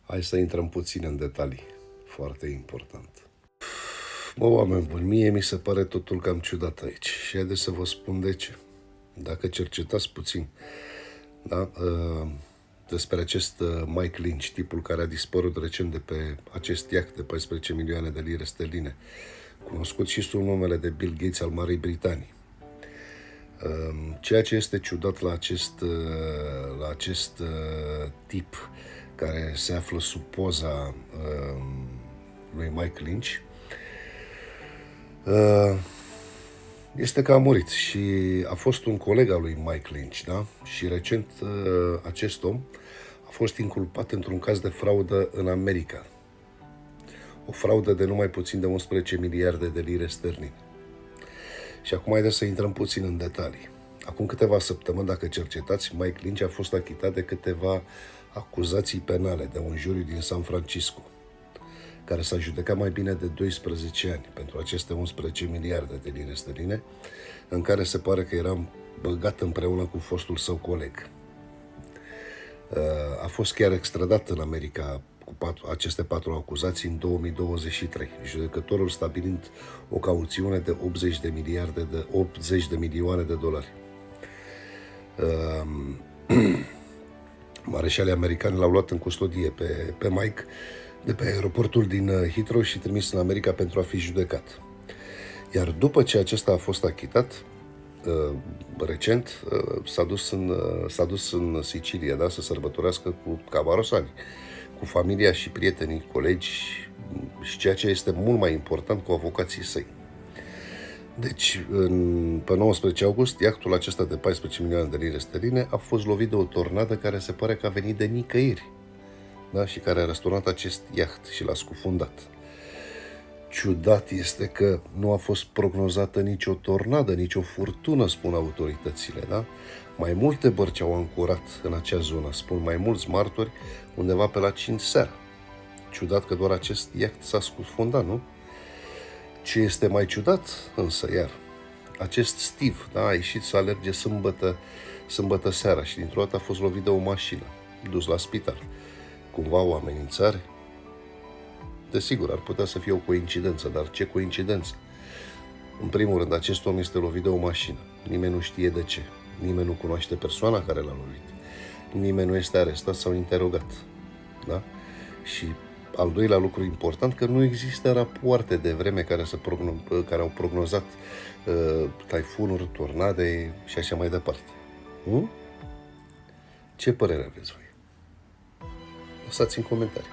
Hai să intrăm puțin în detalii. Foarte important. Mă, oameni buni, mie mi se pare totul cam ciudat aici. Și haideți să vă spun de ce. Dacă cercetați puțin, da, despre acest Mike Lynch, tipul care a dispărut recent de pe acest iaht de 14 milioane de lire sterline, cunoscut și sub numele de Bill Gates al Marii Britanii. Ceea ce este ciudat la acest tip care se află sub poza lui Mike Lynch este că a murit și a fost un coleg al lui Mike Lynch, da? Și recent acest om a fost inculpat într-un caz de fraudă în America. O fraudă de numai puțin de 11 miliarde de lire sterline. Și acum haideți să intrăm puțin în detalii. Acum câteva săptămâni, dacă cercetați, Mike Lynch a fost achitat de câteva acuzații penale de un juriu din San Francisco, care s-a judecat mai bine de 12 ani pentru aceste 11 miliarde de lire sterline, în care se pare că era băgat împreună cu fostul său coleg. A fost chiar extradat în America cu aceste 4 acuzații în 2023, judecătorul stabilind o cauțiune de 80 de milioane de dolari. Mareșalii americani l-au luat în custodie pe Mike de pe aeroportul din Heathrow și trimis în America pentru a fi judecat. Iar după ce acesta a fost achitat, recent s-a dus în Sicilia, da, să sărbătorească cu cabarosani, cu familia și prietenii, colegi și ceea ce este mult mai important, cu avocații săi. Deci, pe 19 august, iahtul acesta de 14 milioane de lire sterline a fost lovit de o tornadă care se pare că a venit de nicăieri, da? Și care a răsturnat acest iaht și l-a scufundat. Ciudat este că nu a fost prognozată nicio tornadă, nicio furtună, spun autoritățile, da? Mai multe bărci au ancorat în acea zonă, spun mai mulți martori, undeva pe la 5 seara. Ciudat că doar acest iaht s-a scufundat, nu? Ce este mai ciudat, însă, iar, acest Steve, da, a ieșit să alerge sâmbătă seara și dintr-o dată a fost lovit de o mașină, dus la spital. Cumva o amenințare? Desigur, ar putea să fie o coincidență, dar ce coincidență? În primul rând, acest om este lovit de o mașină. Nimeni nu știe de ce. Nimeni nu cunoaște persoana care l-a lovit. Nimeni nu este arestat sau interogat. Da? Și al doilea lucru important, că nu există rapoarte de vreme care au prognozat taifunuri, tornade și așa mai departe. Ce părere aveți voi? Lăsați în comentarii.